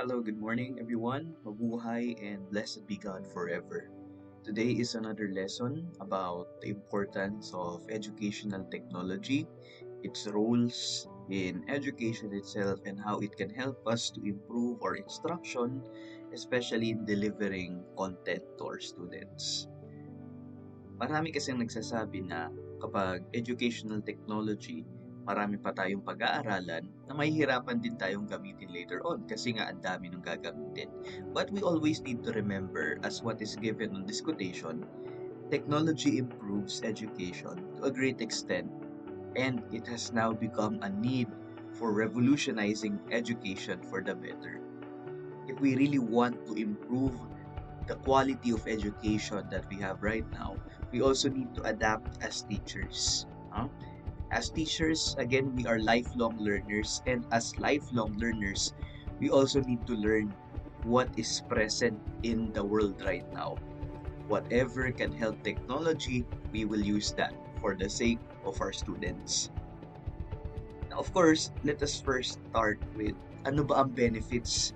Hello, good morning everyone. Mabuhay and blessed be God forever. Today is another lesson about the importance of educational technology, its roles in education itself, and how it can help us to improve our instruction, especially in delivering content to our students. Marami kasing nagsasabi na kapag educational technology, marami pa tayong pag-aaralan na mahihirapan din tayong gamitin later on kasi nga ang dami nung gagamitin. But we always need to remember, as what is given on this quotation, technology improves education to a great extent, and it has now become a need for revolutionizing education for the better. If we really want to improve the quality of education that we have right now, we also need to adapt as teachers. Huh? As teachers, again, we are lifelong learners, and as lifelong learners, we also need to learn what is present in the world right now. Whatever can help technology, we will use that for the sake of our students. Now, of course, let us first start with ano ba ang benefits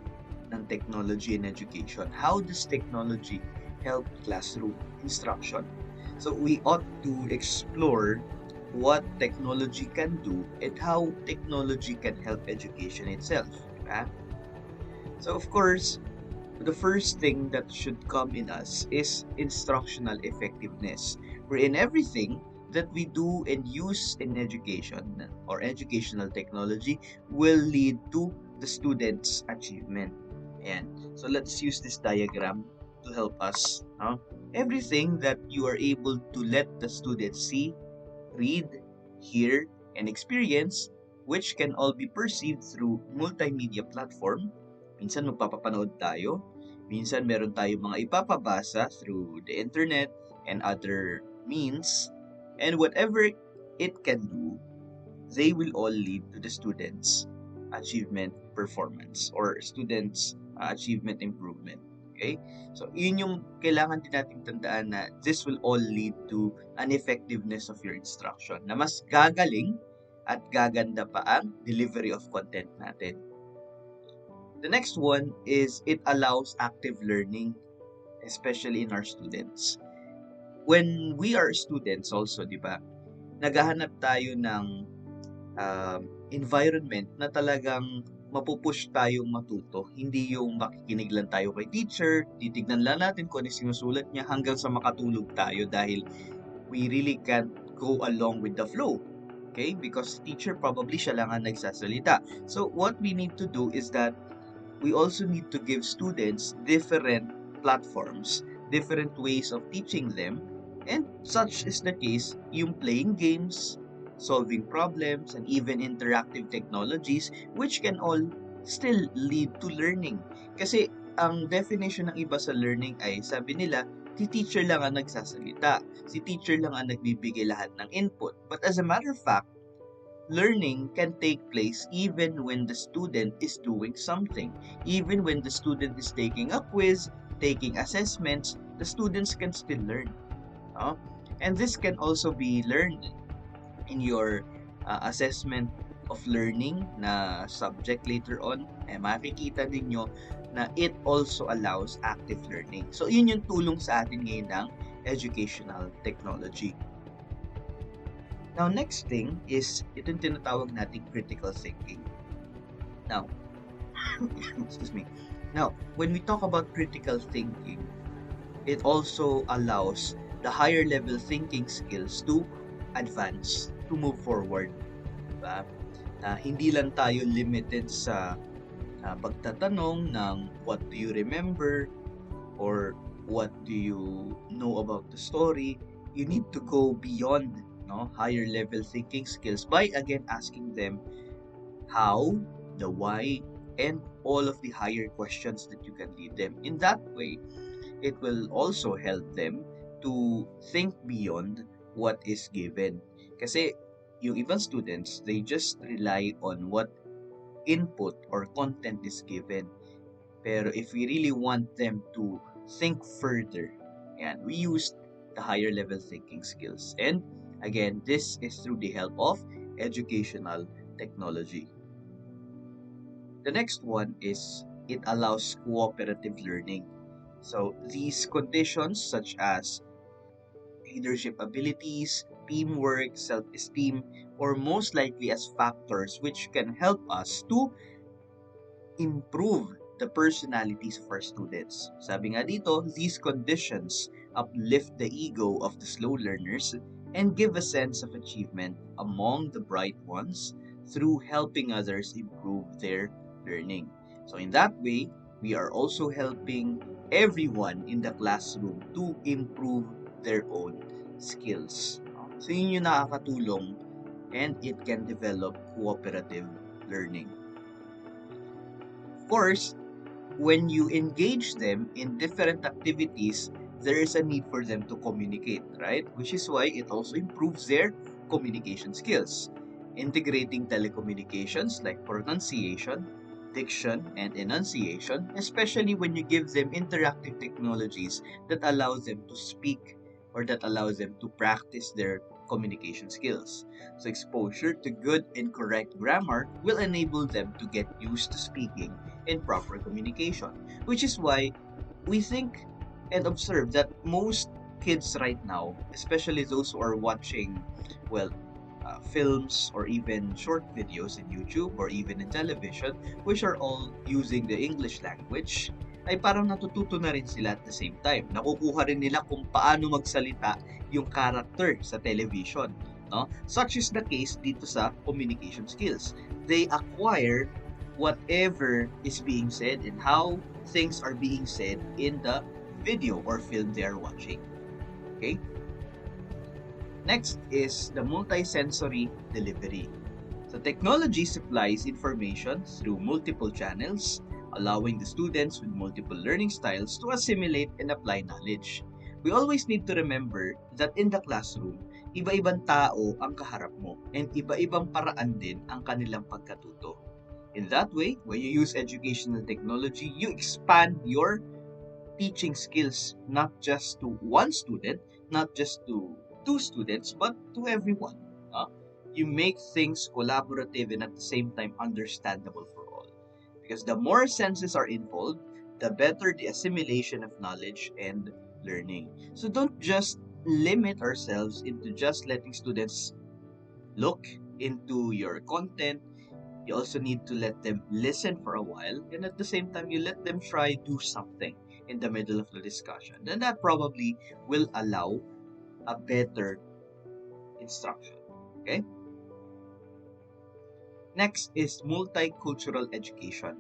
ng technology in education? How does technology help classroom instruction? So we ought to explore what technology can do and how technology can help education itself. Diba? So of course, the first thing that should come in us is instructional effectiveness, wherein everything that we do and use in education or educational technology will lead to the student's achievement. And so let's use this diagram to help us. Everything that you are able to let the student see, read, hear, and experience, which can all be perceived through multimedia platform. Minsan magpapapanood tayo, minsan meron tayong mga ipapabasa through the internet and other means, and whatever it can do, they will all lead to the students' achievement performance or students' achievement improvement. Okay? So, yun yung kailangan din natin tandaan na this will all lead to an effectiveness of your instruction na mas gagaling at gaganda pa ang delivery of content natin. The next one is it allows active learning, especially in our students. When we are students also, di ba, naghahanap tayo ng environment na talagang mapupush tayong matuto. Hindi yung makikinig lang tayo kay teacher, titignan lang natin kung ano sinusulat niya hanggang sa makatulog tayo dahil we really can't go along with the flow. Okay? Because teacher probably siya lang ang nagsasalita. So what we need to do is that we also need to give students different platforms, different ways of teaching them, and such is the case yung playing games, solving problems, and even interactive technologies which can all still lead to learning. Kasi ang definition ng iba sa learning ay sabi nila, si teacher lang ang nagsasalita, si teacher lang ang nagbibigay lahat ng input. But as a matter of fact, learning can take place even when the student is doing something. Even when the student is taking a quiz, taking assessments, the students can still learn. No? And this can also be learned in your assessment of learning na subject later on. Makikita ninyo na it also allows active learning. So, yun yung tulong sa atin ngayon ng educational technology. Now, next thing is itong tinatawag nating critical thinking. Now, excuse me. Now, when we talk about critical thinking, it also allows the higher level thinking skills to advance, to move forward. Diba? Hindi lang tayo limited sa pagtatanong ng what do you remember or what do you know about the story. You need to go beyond higher level thinking skills by again asking them how, the why, and all of the higher questions that you can lead them. In that way, it will also help them to think beyond what is given. Kasi yung ibang students, they just rely on what input or content is given. Pero if we really want them to think further, and we use the higher level thinking skills. And again, this is through the help of educational technology. The next one is it allows cooperative learning. So these conditions, such as leadership abilities, teamwork, self-esteem, or most likely as factors which can help us to improve the personalities of our students. Sabi nga dito, these conditions uplift the ego of the slow learners and give a sense of achievement among the bright ones through helping others improve their learning. So in that way, we are also helping everyone in the classroom to improve their own skills. So yun yung nakakatulong, and it can develop cooperative learning. Of course, when you engage them in different activities, there is a need for them to communicate, right? Which is why it also improves their communication skills. Integrating telecommunications like pronunciation, diction, and enunciation, especially when you give them interactive technologies that allows them to speak or that allows them to practice their communication skills. So exposure to good and correct grammar will enable them to get used to speaking in proper communication, which is why we think and observe that most kids right now, especially those who are watching, well, films or even short videos in YouTube or even in television, which are all using the English language, ay parang natututo na rin sila at the same time. Nakukuha rin nila kung paano magsalita yung character sa television. No? Such is the case dito sa communication skills. They acquire whatever is being said and how things are being said in the video or film they are watching. Okay? Next is the multisensory delivery. So technology supplies information through multiple channels, allowing the students with multiple learning styles to assimilate and apply knowledge. We always need to remember that in the classroom, iba-ibang tao ang kaharap mo and iba-ibang paraan din ang kanilang pagkatuto. In that way, when you use educational technology, you expand your teaching skills not just to one student, not just to two students, but to everyone. You make things collaborative and at the same time understandable for all. Because the more senses are involved, the better the assimilation of knowledge and learning. So don't just limit ourselves into just letting students look into your content. You also need to let them listen for a while, and at the same time, you let them try do something in the middle of the discussion. Then that probably will allow a better instruction. Okay? Next is multicultural education.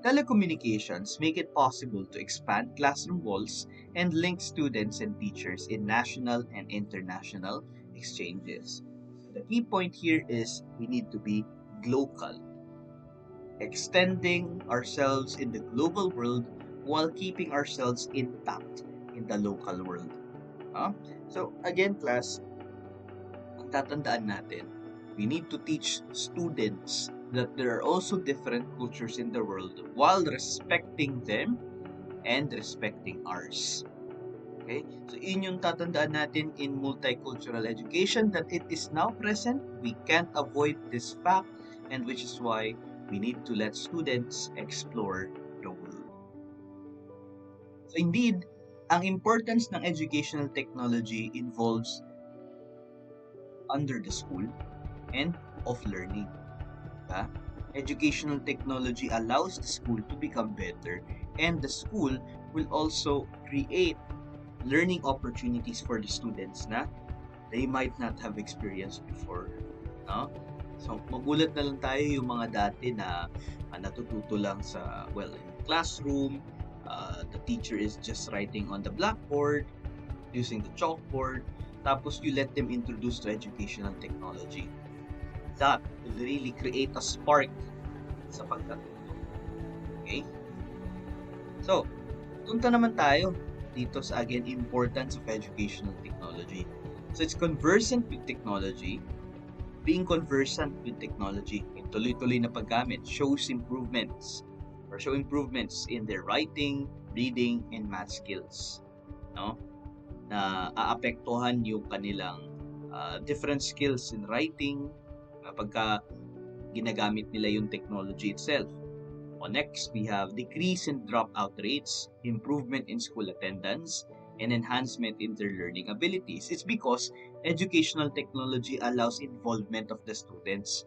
Telecommunications make it possible to expand classroom walls and link students and teachers in national and international exchanges. The key point here is we need to be global, extending ourselves in the global world while keeping ourselves intact in the local world. So again, class, ang tatandaan natin, we need to teach students that there are also different cultures in the world while respecting them and respecting ours. Okay? So yun yung tatandaan natin in multicultural education, that it is now present. We can't avoid this fact, and which is why we need to let students explore the world. So indeed, ang importance ng educational technology involves under the school and of learning. Educational technology allows the school to become better, and the school will also create learning opportunities for the students na they might not have experienced before. No? So, magulat na lang tayo yung mga dati na natututo lang sa, well, in the classroom, the teacher is just writing on the blackboard, using the chalkboard, tapos you let them introduce to educational technology. That will really create a spark sa pagkatuto. Okay? So, punta naman tayo dito sa, again, importance of educational technology. So, it's conversant with technology. Being conversant with technology, yung tuloy-tuloy na paggamit, shows improvements in their writing, reading, and math skills. No? Na aapektuhan yung kanilang different skills in writing pagka ginagamit nila yung technology itself. Next, we have decrease in dropout rates, improvement in school attendance, and enhancement in their learning abilities. It's because educational technology allows involvement of the students.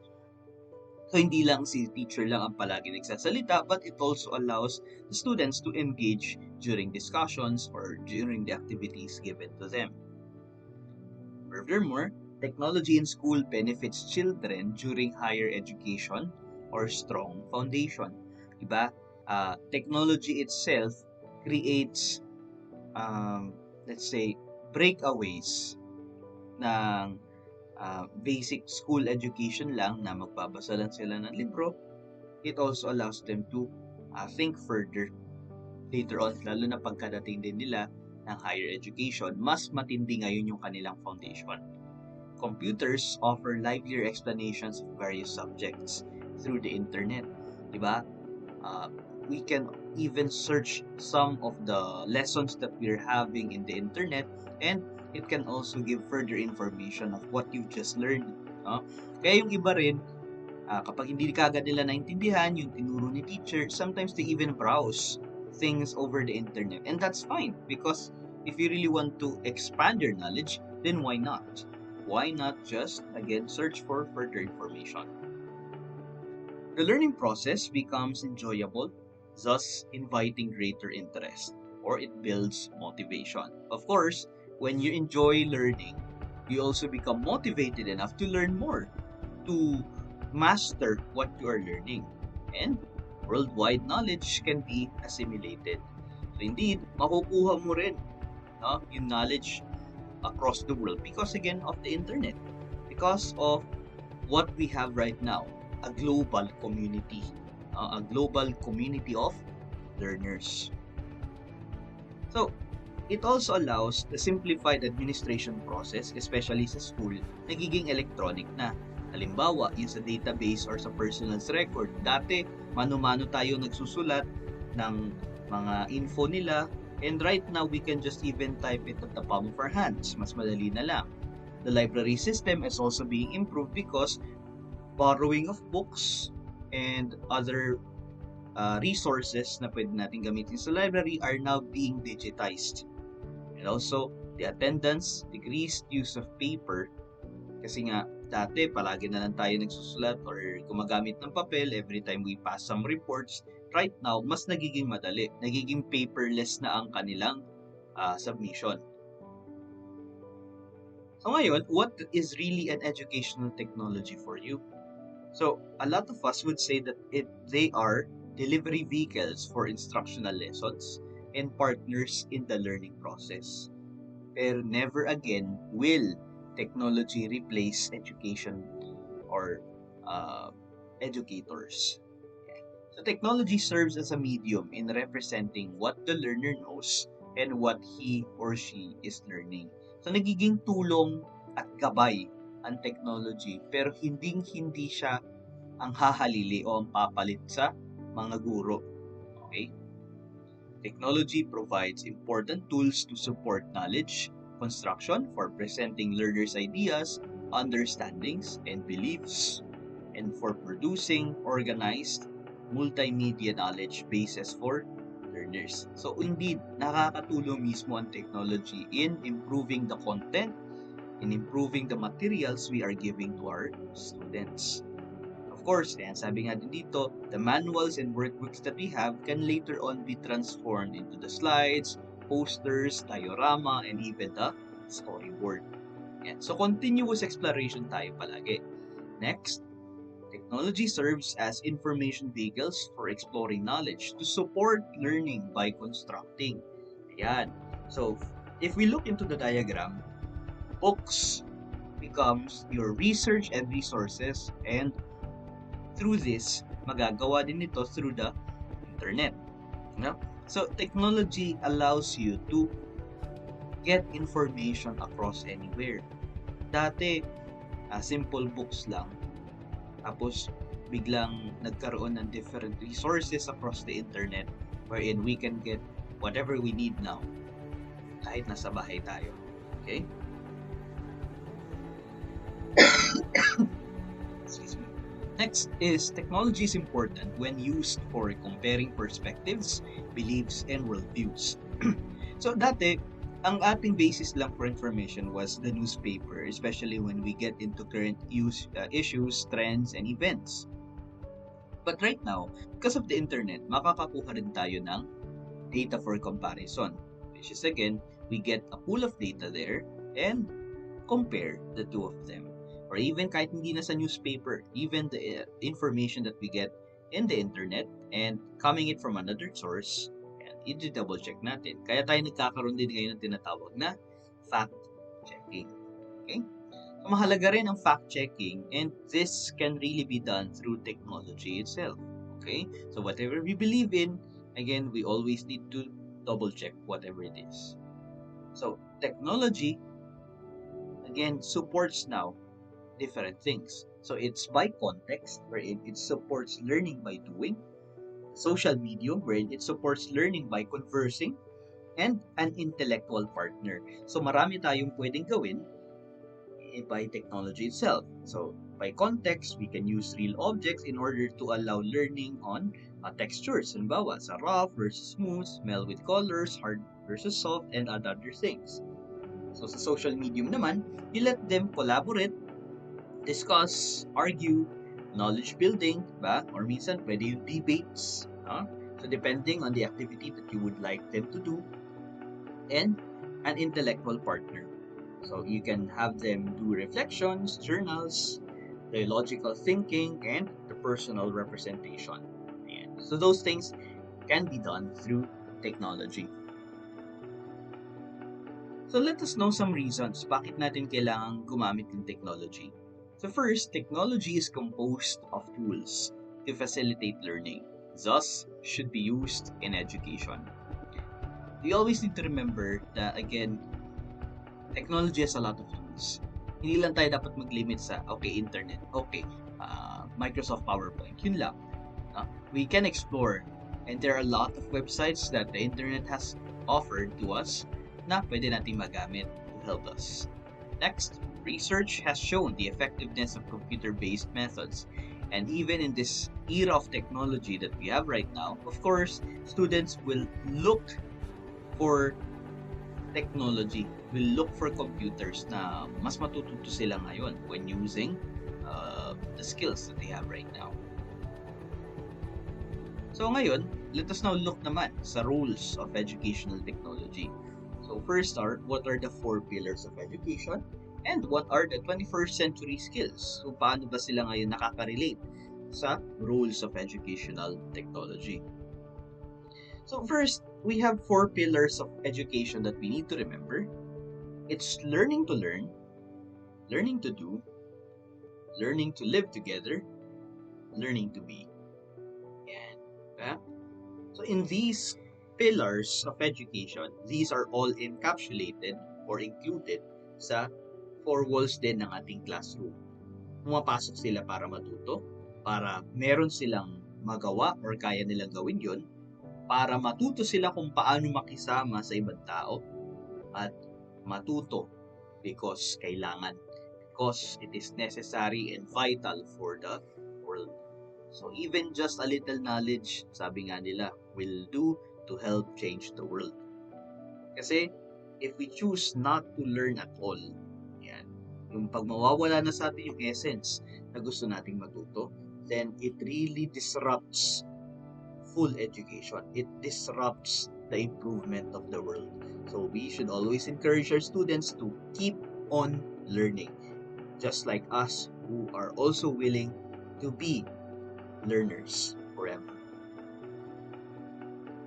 So, hindi lang si teacher lang ang palagi nagsasalita, but it also allows the students to engage during discussions or during the activities given to them. Furthermore, technology in school benefits children during higher education or strong foundation. Diba? Technology itself creates, let's say, breakaways ng basic school education lang na magbabasa lang sila ng libro. It also allows them to think further later on, lalo na pagkadating din nila ng higher education, mas matindi ngayon yung kanilang foundation. Computers offer livelier explanations of various subjects through the internet. Diba? We can even search some of the lessons that we're having in the internet, and it can also give further information of what you've just learned. No? Kaya yung iba rin, kapag hindi kagad nila naintindihan yung tinuro ni teacher, sometimes they even browse things over the internet. And that's fine, because if you really want to expand your knowledge, then why not? Why not just, again, search for further information? The learning process becomes enjoyable, thus inviting greater interest, or it builds motivation. Of course, when you enjoy learning, you also become motivated enough to learn more, to master what you are learning. And worldwide knowledge can be assimilated. So indeed, makukuha mo rin yung knowledge across the world because again of the internet, because of what we have right now, a global community of learners. So it also allows the simplified administration process, especially sa school, nagiging electronic na. Halimbawa, yung sa database or sa personal record, dati mano-mano tayo nagsusulat ng mga info nila, and right now we can just even type it at the palm of our hands. Mas madali na lang. The library system is also being improved because borrowing of books and other resources na pwede natin gamitin sa library are now being digitized. And also, the attendance, decreased use of paper, kasi nga dati palagi na lang tayo nagsusulat or gumagamit ng papel every time we pass some reports. Right now, mas nagiging madali. Nagiging paperless na ang kanilang submission. So ngayon, what is really an educational technology for you? So a lot of us would say that they are delivery vehicles for instructional lessons and partners in the learning process. Pero never again will technology replace education or educators. So technology serves as a medium in representing what the learner knows and what he or she is learning. So nagiging tulong at gabay ang technology, pero hindi siya ang hahalili o ang papalit sa mga guro. Okay? Technology provides important tools to support knowledge construction for presenting learners' ideas, understandings, and beliefs, and for producing organized multimedia knowledge bases for learners. So indeed, nakakatulong mismo ang technology in improving the content, in improving the materials we are giving to our students. Of course, sabi nga din dito, the manuals and workbooks that we have can later on be transformed into the slides, posters, diorama, and even the storyboard. Yan. So, continuous exploration tayo palagi. Next, technology serves as information vehicles for exploring knowledge to support learning by constructing. Ayan. So, if we look into the diagram, books becomes your research and resources, and through this, magagawa din ito through the internet. No? So, technology allows you to get information across anywhere. Dati, simple books lang. Tapos, biglang nagkaroon ng different resources across the internet wherein we can get whatever we need now kahit nasa bahay tayo. Okay? Excuse me. Next is technology is important when used for comparing perspectives, beliefs, and worldviews. So dati, ang ating basis lang for information was the newspaper, especially when we get into current issues, trends, and events. But right now, because of the internet, makakakuha rin tayo ng data for comparison. Which is again, we get a pool of data there and compare the two of them. Or even kahit hindi na sa newspaper, even the information that we get in the internet and coming it from another source, and i-double check natin. Kaya tayo nagkakaroon din ngayon ng tinatawag na fact-checking. Okay? So, mahalaga rin ang fact-checking, and this can really be done through technology itself. Okay? So whatever we believe in, again, we always need to double check whatever it is. So technology, again, supports now different things. So it's by context, wherein it supports learning by doing, social media, wherein it supports learning by conversing, and an intellectual partner. So marami tayong pwedeng gawin by technology itself. So by context, we can use real objects in order to allow learning on textures. Halimbawa, sa rough versus smooth, smell with colors, hard versus soft, and other things. So sa social medium naman, you let them collaborate, discuss, argue, knowledge building, ba? Or minsan pwede yung debates. So depending on the activity that you would like them to do, and an intellectual partner. So you can have them do reflections, journals, the logical thinking, and the personal representation. And so those things can be done through technology. So let us know some reasons bakit natin kailangan gumamit ng technology. So first, technology is composed of tools to facilitate learning, thus should be used in education. We always need to remember that, again, technology has a lot of tools. Hindi lang tayo dapat mag-limit sa, okay, internet, okay, Microsoft PowerPoint, yun lang. We can explore, and there are a lot of websites that the internet has offered to us na pwede natin magamit to help us. Next, research has shown the effectiveness of computer-based methods. And even in this era of technology that we have right now, of course, students will look for technology, will look for computers na mas matututo sila ngayon when using the skills that they have right now. So ngayon, let us now look naman sa roles of educational technology. So first are, what are the 4 pillars of education? And what are the 21st century skills? So paano ba sila ngayon nakaka-relate sa roles of educational technology? So first, we have 4 pillars of education that we need to remember. It's learning to learn, learning to do, learning to live together, learning to be. And so in these pillars of education, these are all encapsulated or included sa 4 walls din ng ating classroom. Pumapasok sila para matuto, para meron silang magawa or kaya nilang gawin yun, para matuto sila kung paano makisama sa ibang tao, at matuto because kailangan, because it is necessary and vital for the world. So even just a little knowledge, sabi nga nila, will do to help change the world. Kasi if we choose not to learn at all, yan, yung pag mawawala na sa atin yung essence na gusto nating matuto, then it really disrupts full education. It disrupts the improvement of the world. So we should always encourage our students to keep on learning, just like us who are also willing to be learners forever.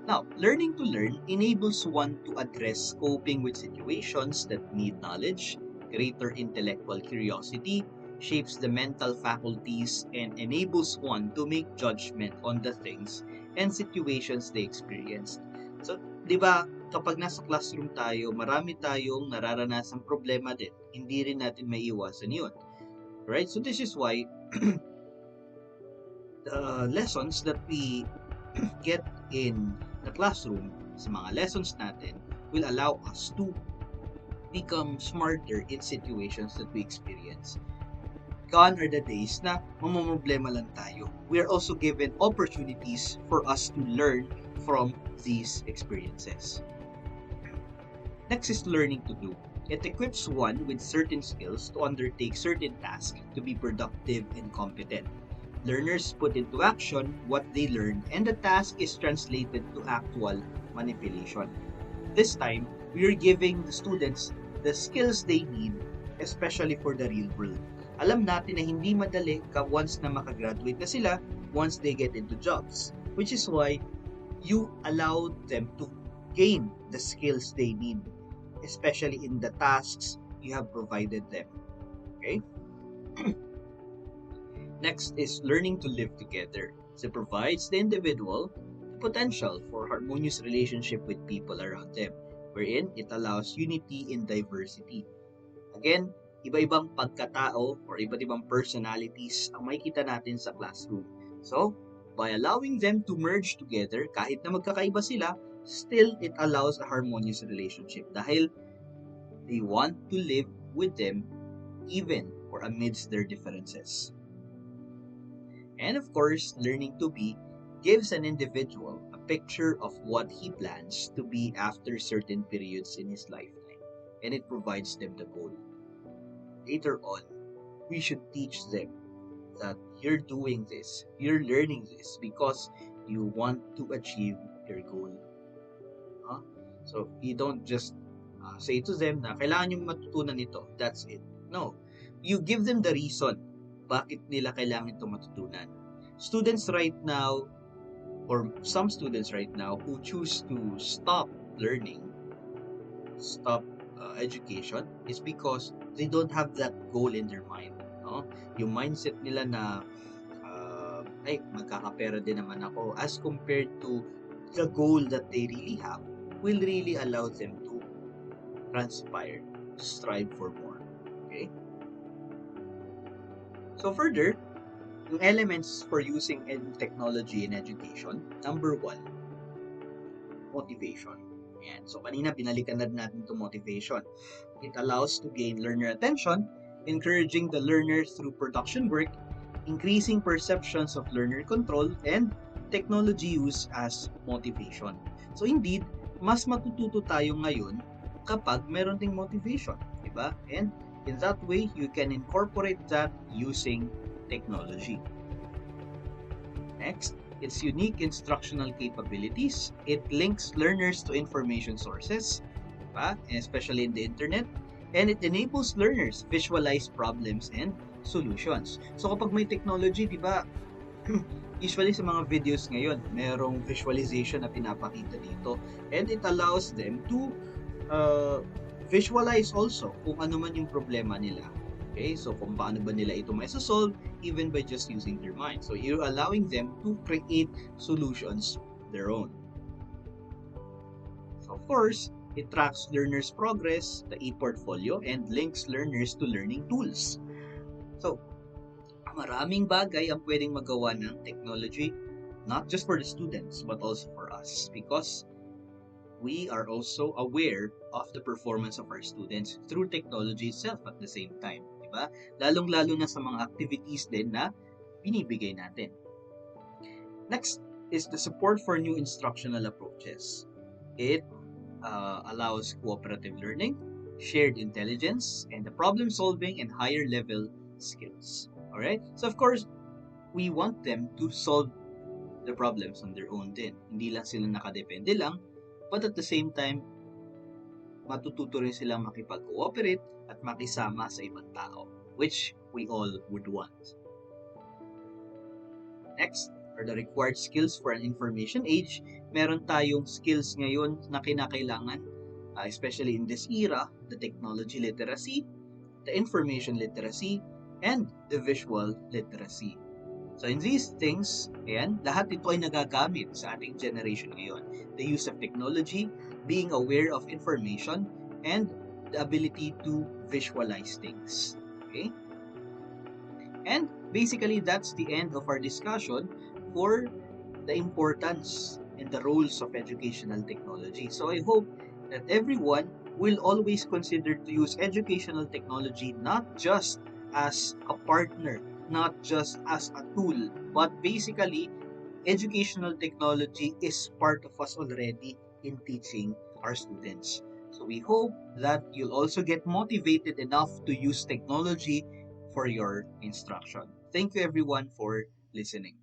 Now, learning to learn enables one to address coping with situations that need knowledge, greater intellectual curiosity, shapes the mental faculties, and enables one to make judgment on the things and situations they experience. So, di ba, kapag nasa classroom tayo, marami tayong nararanasang problema din. Hindi rin natin maiiwasan yun. Right? So, this is why the lessons that we get in the classroom, sa mga lessons natin, will allow us to become smarter in situations that we experience. gone are the days na mamamroblema lang tayo. We are also given opportunities for us to learn from these experiences. Next is learning to do. It equips one with certain skills to undertake certain tasks to be productive and competent. Learners put into action what they learn, and the task is translated to actual manipulation. This time, we are giving the students the skills they need, especially for the real world. Alam natin na hindi madali once na makagraduate na sila, once they get into jobs. Which is why you allow them to gain the skills they need, especially in the tasks you have provided them. Okay? Next is learning to live together. So it provides the individual the potential for harmonious relationship with people around them, wherein it allows unity in diversity. Again, iba-ibang pagkatao or iba't ibang personalities ang makikita natin sa classroom. So, by allowing them to merge together, kahit na magkakaiba sila, still it allows a harmonious relationship dahil they want to live with them even or amidst their differences. And of course, learning to be gives an individual a picture of what he plans to be after certain periods in his lifetime, and it provides them the goal. Later on, we should teach them that you're doing this, you're learning this because you want to achieve your goal. Huh? So, you don't just say to them na kailangan yung matutunan ito, that's it. No. You give them the reason bakit nila kailangan ito matutunan. Students right now, or some students right now who choose to stop learning, stop education, is because they don't have that goal in their mind. No? Yung mindset nila na ay, magkakapera din naman ako as compared to the goal that they really have will really allow them to transpire, to strive for more. Okay? So further, yung elements for using technology in education, number 1, motivation. Ayan. So kanina binalikan na natin itong motivation. It allows to gain learner attention, encouraging the learner through production work, increasing perceptions of learner control, and technology use as motivation. So indeed, mas matututo tayo ngayon kapag meron ding motivation, diba? And in that way, you can incorporate that using technology. Next, its unique instructional capabilities. It links learners to information sources, diba? Especially in the internet, and it enables learners visualize problems and solutions. So kapag may technology, di ba, usually sa mga videos ngayon, merong visualization na pinapakita dito, and it allows them to visualize also kung ano man yung problema nila. Okay, so kung paano ba nila ito ma-solve even by just using their mind. So you're allowing them to create solutions their own. So of course, it tracks learners' progress, the e-portfolio, and links learners to learning tools. So, maraming bagay ang pwedeng magawa ng technology, not just for the students, but also for us. Because we are also aware of the performance of our students through technology itself at the same time. Diba? Lalong-lalo na sa mga activities din na binibigay natin. Next is the support for new instructional approaches. It allows cooperative learning, shared intelligence, and the problem solving and higher level skills. Alright? So of course, we want them to solve the problems on their own din. Hindi lang sila nakadepende lang, but at the same time, matututo rin silang makipag-cooperate at makisama sa ibang tao, which we all would want. Next are the required skills for an information age. Meron tayong skills ngayon na kinakailangan, especially in this era, the technology literacy, the information literacy, and the visual literacy. So in these things, ayan, lahat ito ay nagagamit sa ating generation ngayon. The use of technology, being aware of information, and the ability to visualize things. Okay? And basically, that's the end of our discussion for the importance and the roles of educational technology. So I hope that everyone will always consider to use educational technology not just as a partner, not just as a tool. But basically, educational technology is part of us already in teaching our students. So we hope that you'll also get motivated enough to use technology for your instruction. Thank you everyone for listening.